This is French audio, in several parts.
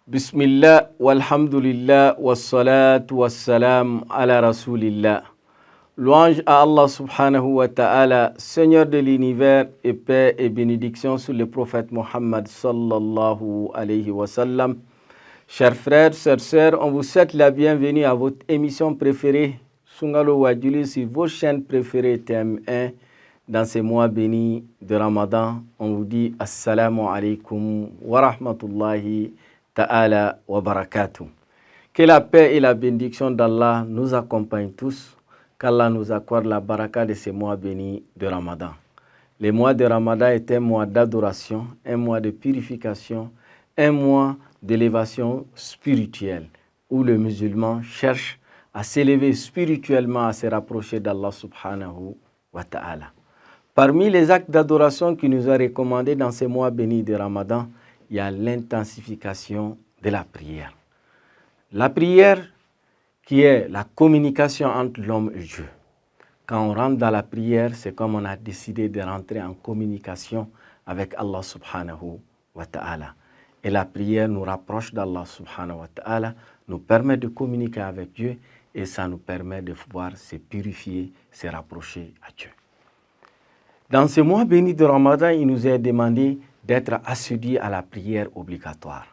Bismillah, walhamdulillah, wassalatu wassalam ala rasulillah. Louange à Allah subhanahu wa ta'ala, Seigneur de l'univers, et paix et bénédiction sur le prophète Mohammed sallallahu alayhi wa sallam. Chers frères, chères sœurs, on vous souhaite la bienvenue à votre émission préférée, Sungalo Wadjuli, sur vos chaînes préférées TM1. Dans ces mois bénis de Ramadan, on vous dit Assalamu alaikum wa rahmatullahi ta'ala wa barakatuh. Que la paix et la bénédiction d'Allah nous accompagnent tous, qu'Allah nous accorde la baraka de ces mois bénis de Ramadan. Le mois de Ramadan est un mois d'adoration, un mois de purification, un mois d'élévation spirituelle, où le musulman cherche à s'élever spirituellement, à se rapprocher d'Allah subhanahu wa ta'ala. Parmi les actes d'adoration qui nous a recommandés dans ces mois bénis de Ramadan, il y a l'intensification de la prière. La prière qui est la communication entre l'homme et Dieu. Quand on rentre dans la prière, c'est comme on a décidé de rentrer en communication avec Allah subhanahu wa ta'ala. Et la prière nous rapproche d'Allah subhanahu wa ta'ala, nous permet de communiquer avec Dieu et ça nous permet de pouvoir se purifier, se rapprocher à Dieu. Dans ce mois béni de Ramadan, il nous est demandé d'être assidus à la prière obligatoire.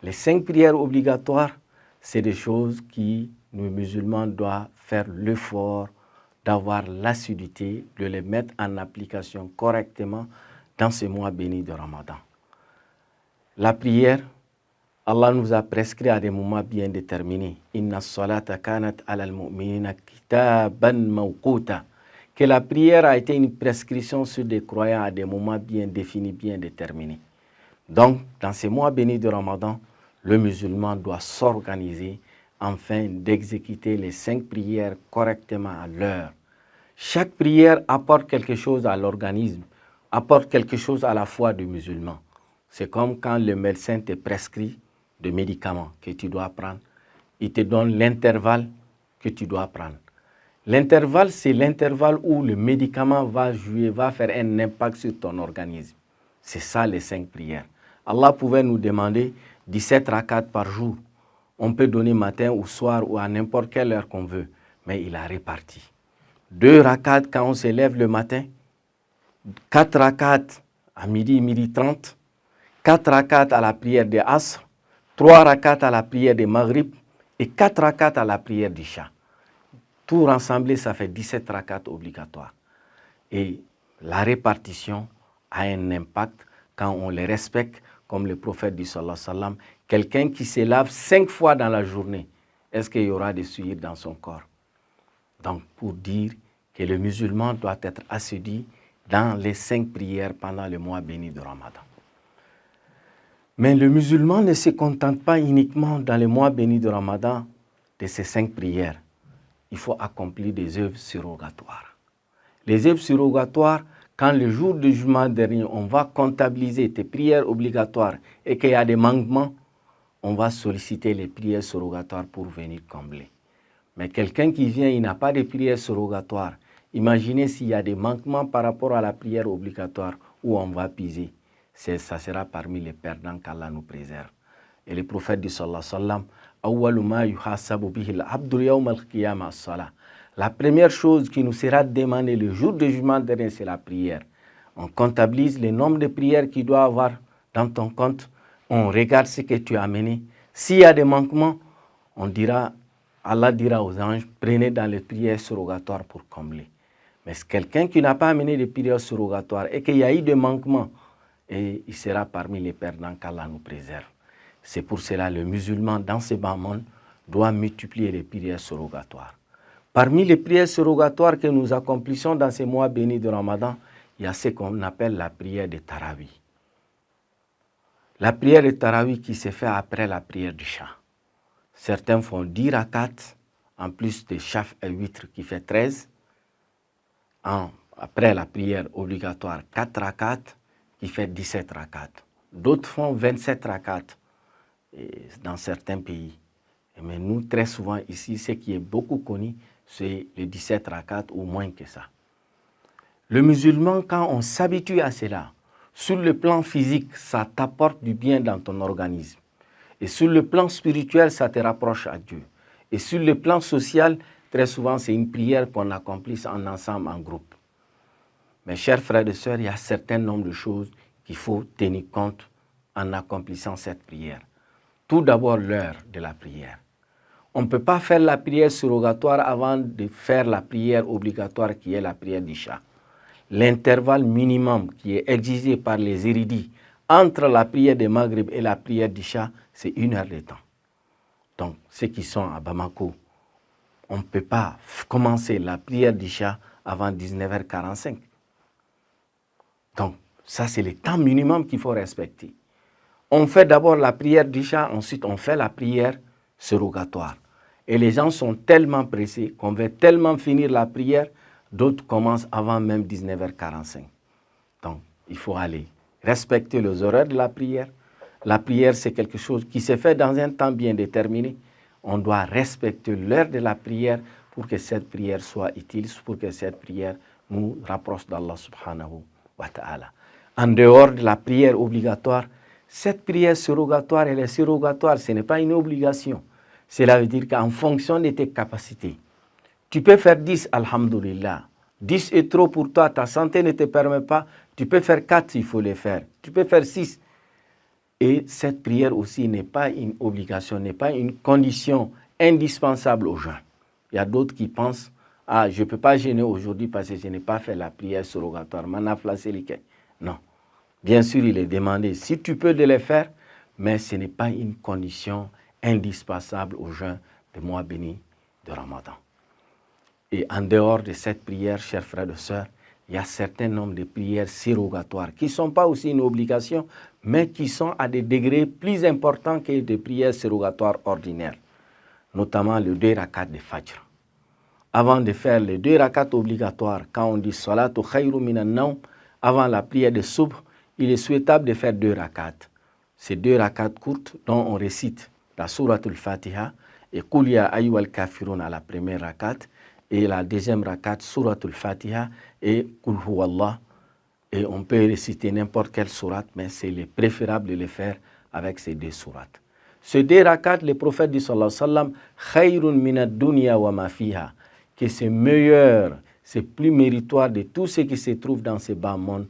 Les 5 prières obligatoires, c'est des choses qui, nous musulmans, doivent faire l'effort d'avoir l'assiduité, de les mettre en application correctement dans ce mois béni de Ramadan. La prière, Allah nous a prescrit à des moments bien déterminés. Inna salata kanat alal mu'minina kitaban mawquta. Que la prière a été une prescription sur des croyants à des moments bien définis, bien déterminés. Donc, dans ces mois bénis de Ramadan, le musulman doit s'organiser afin d'exécuter les 5 prières correctement à l'heure. Chaque prière apporte quelque chose à l'organisme, apporte quelque chose à la foi du musulman. C'est comme quand le médecin te prescrit de médicaments que tu dois prendre. Il te donne l'intervalle que tu dois prendre. L'intervalle, c'est l'intervalle où le médicament va jouer, va faire un impact sur ton organisme. C'est ça les 5 prières. Allah pouvait nous demander 17 rakats par jour. On peut donner matin ou soir ou à n'importe quelle heure qu'on veut, mais il a réparti. 2 rakats quand on se lève le matin, 4 rakats à midi, midi 30, 4 rakats à la prière de Asr, 3 rakats à la prière de Maghrib et 4 rakats à la prière d'Isha. Tout rassemblé, ça fait 17 rakats obligatoires. Et la répartition a un impact quand on les respecte, comme le prophète dit sallallahu alayhi wa sallam, quelqu'un qui se lave 5 fois dans la journée, est-ce qu'il y aura des souillures dans son corps? Donc, pour dire que le musulman doit être assidu dans les 5 prières pendant le mois béni de Ramadan. Mais le musulman ne se contente pas uniquement dans le mois béni de Ramadan de ces 5 prières. Il faut accomplir des œuvres surrogatoires. Les œuvres surrogatoires, quand le jour du jugement dernier, on va comptabiliser tes prières obligatoires et qu'il y a des manquements, on va solliciter les prières surrogatoires pour venir combler. Mais quelqu'un qui vient, il n'a pas de prières surrogatoires. Imaginez s'il y a des manquements par rapport à la prière obligatoire où on va piser. Ça sera parmi les perdants qu'Allah nous préserve. Et le prophète dit sallallahu alayhi wa sallam, la première chose qui nous sera demandée le jour du jugement dernier, c'est la prière. On comptabilise le nombre de prières qu'il doit avoir dans ton compte. On regarde ce que tu as amené. S'il y a des manquements, Allah dira aux anges, prenez dans les prières surrogatoires pour combler. Mais c'est quelqu'un qui n'a pas amené de prières surrogatoires et qu'il y a eu des manquements, et il sera parmi les perdants qu'Allah nous préserve. C'est pour cela que le musulman, dans ce bas monde, doit multiplier les prières surrogatoires. Parmi les prières surrogatoires que nous accomplissons dans ces mois bénis de Ramadan, il y a ce qu'on appelle la prière de Tarawih. La prière de Tarawih qui se fait après la prière du Isha. Certains font 10 rakats, en plus de Shaf et Witr qui fait 13. Après la prière obligatoire, 4 rakats qui fait 17 rakats. D'autres font 27 rakats. Dans certains pays. Mais nous, très souvent ici, ce qui est beaucoup connu, c'est les 17 rakats ou moins que ça. Le musulman, quand on s'habitue à cela, sur le plan physique, ça t'apporte du bien dans ton organisme. Et sur le plan spirituel, ça te rapproche à Dieu. Et sur le plan social, très souvent, c'est une prière qu'on accomplisse en ensemble, en groupe. Mes chers frères et sœurs, il y a un certain nombre de choses qu'il faut tenir compte en accomplissant cette prière. Tout d'abord, l'heure de la prière. On ne peut pas faire la prière surrogatoire avant de faire la prière obligatoire qui est la prière d'Isha. L'intervalle minimum qui est exigé par les érudits entre la prière de Maghrib et la prière d'Isha, c'est 1 heure de temps. Donc, ceux qui sont à Bamako, on ne peut pas commencer la prière d'Isha avant 19h45. Donc, ça, c'est le temps minimum qu'il faut respecter. On fait d'abord la prière d'Isha, ensuite on fait la prière surrogatoire. Et les gens sont tellement pressés qu'on veut tellement finir la prière, d'autres commencent avant même 19h45. Donc, il faut aller respecter les horaires de la prière. La prière, c'est quelque chose qui se fait dans un temps bien déterminé. On doit respecter l'heure de la prière pour que cette prière soit utile, pour que cette prière nous rapproche d'Allah subhanahu wa ta'ala. En dehors de la prière obligatoire, cette prière surrogatoire, elle est surrogatoire, ce n'est pas une obligation. Cela veut dire qu'en fonction de tes capacités, tu peux faire 10, alhamdoulilah. 10 est trop pour toi, ta santé ne te permet pas. Tu peux faire 4 s'il faut les faire. Tu peux faire 6. Et cette prière aussi n'est pas une obligation, n'est pas une condition indispensable au jeûne. Il y a d'autres qui pensent, je ne peux pas jeûner aujourd'hui parce que je n'ai pas fait la prière surrogatoire. Non. Bien sûr, il est demandé, si tu peux de les faire, mais ce n'est pas une condition indispensable au jeûne du mois béni de Ramadan. Et en dehors de cette prière, chers frères et sœurs, il y a un certain nombre de prières surrogatoires qui ne sont pas aussi une obligation, mais qui sont à des degrés plus importants que des prières surrogatoires ordinaires, notamment le 2 rakats de Fajr. Avant de faire les 2 rakats obligatoires, quand on dit Salatu khayru minan nawm, avant la prière de Subh, il est souhaitable de faire 2 rakats. Ces 2 rakats courtes dont on récite la sourate al-Fatiha et Qul ya ayyuhal kafirun à la première rakat et la deuxième rakat sourate al-Fatiha et Qul huwallah. Et on peut réciter n'importe quelle sourate, mais c'est préférable de le faire avec ces 2 sourates. Ces 2 rakats, le prophète dit sallallahu alayhi wa sallam, khayrun minad dunya wa ma fiha, que c'est meilleur, c'est plus méritoire de tout ce qui se trouve dans ce bas monde.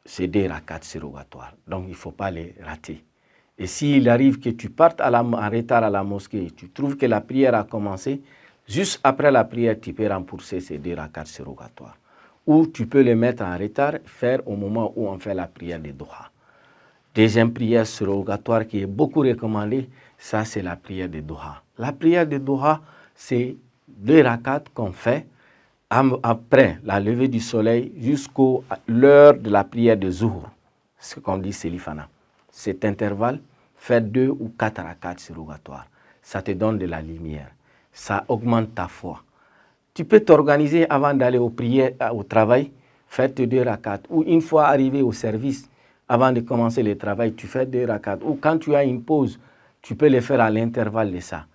C'est 2 rakats surrogatoires. Donc, il ne faut pas les rater. Et s'il arrive que tu partes en retard à la mosquée, tu trouves que la prière a commencé, juste après la prière, tu peux rembourser ces 2 rakats surrogatoires. Ou tu peux les mettre en retard, faire au moment où on fait la prière de Duha. Deuxième prière surrogatoire qui est beaucoup recommandée, ça c'est la prière de Duha. La prière de Duha, c'est 2 rakats qu'on fait après la levée du soleil jusqu'à l'heure de la prière de Zuhur, ce qu'on dit Selifana. Cet intervalle, fait 2 ou 4 rakats surrogatoires. Ça te donne de la lumière, ça augmente ta foi. Tu peux t'organiser avant d'aller au travail, faire tes 2 rakats. Ou une fois arrivé au service, avant de commencer le travail, tu fais 2 rakats. Ou quand tu as une pause, tu peux le faire à l'intervalle de ça.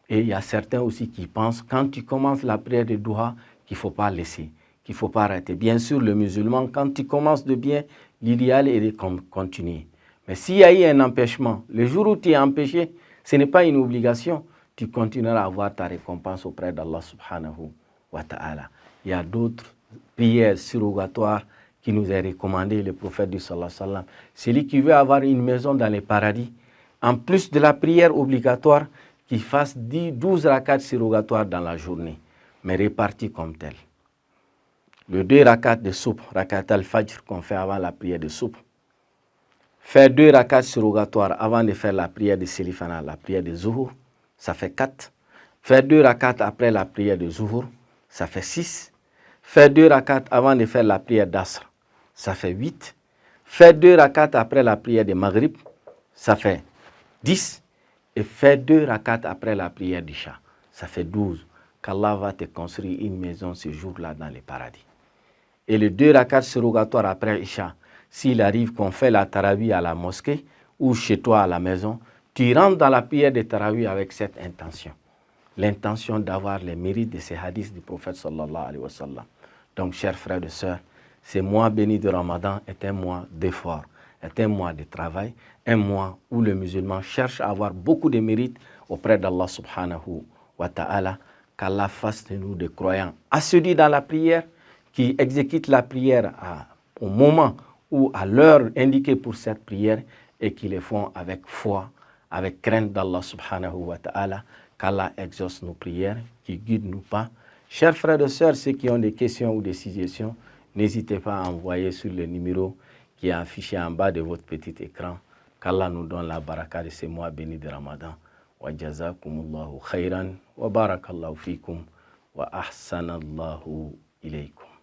Et il y a certains aussi qui pensent, quand tu commences la prière de Duha, qu'il ne faut pas laisser, qu'il ne faut pas arrêter. Bien sûr, le musulman, quand tu commences de bien, l'idéal est de continuer. Mais s'il y a eu un empêchement, le jour où tu es empêché, ce n'est pas une obligation, tu continueras à avoir ta récompense auprès d'Allah subhanahu wa ta'ala. Il y a d'autres prières surrogatoires qui nous est recommandé, le prophète du sallallahu alayhi wa sallam. Celui qui veut avoir une maison dans les paradis, en plus de la prière obligatoire, qu'il fasse 12 rakats surrogatoires dans la journée, mais répartis comme tel. Le 2 rakats de Subh, rakat al-Fajr qu'on fait avant la prière de Subh. Faire 2 rakats surrogatoires avant de faire la prière de Selifana, la prière de Zuhur, ça fait 4. Faire 2 rakats après la prière de Zuhur, ça fait 6. Faire 2 rakats avant de faire la prière d'Asr, ça fait 8. Faire 2 rakats après la prière de Maghrib, ça fait 10. Et faire 2 rakats après la prière d'Isha, ça fait 12. Qu'Allah va te construire une maison ce jour-là dans les paradis. Et les 2 rakats surrogatoires après Isha, s'il arrive qu'on fait la tarawih à la mosquée ou chez toi à la maison, tu rentres dans la prière de tarawih avec cette intention. L'intention d'avoir les mérites de ces hadiths du prophète sallallahu alayhi wa sallam. Donc, chers frères et sœurs, ce mois béni de Ramadan est un mois d'effort, est un mois de travail, un mois où le musulman cherche à avoir beaucoup de mérites auprès d'Allah subhanahu wa ta'ala, qu'Allah fasse de nous des croyants assidus dans la prière, qui exécutent la prière au moment ou à l'heure indiquée pour cette prière et qui les font avec foi, avec crainte d'Allah subhanahu wa ta'ala, qu'Allah exauce nos prières, qu'il guide nous pas. Chers frères et sœurs, ceux qui ont des questions ou des suggestions, n'hésitez pas à envoyer sur le numéro qui est affiché en bas de votre petit écran. Qu'Allah nous donne la baraka de ces mois bénis de Ramadan. Wa jazakumullahu khayran wa barakallahu fikum wa ahsanallahu ilaykum.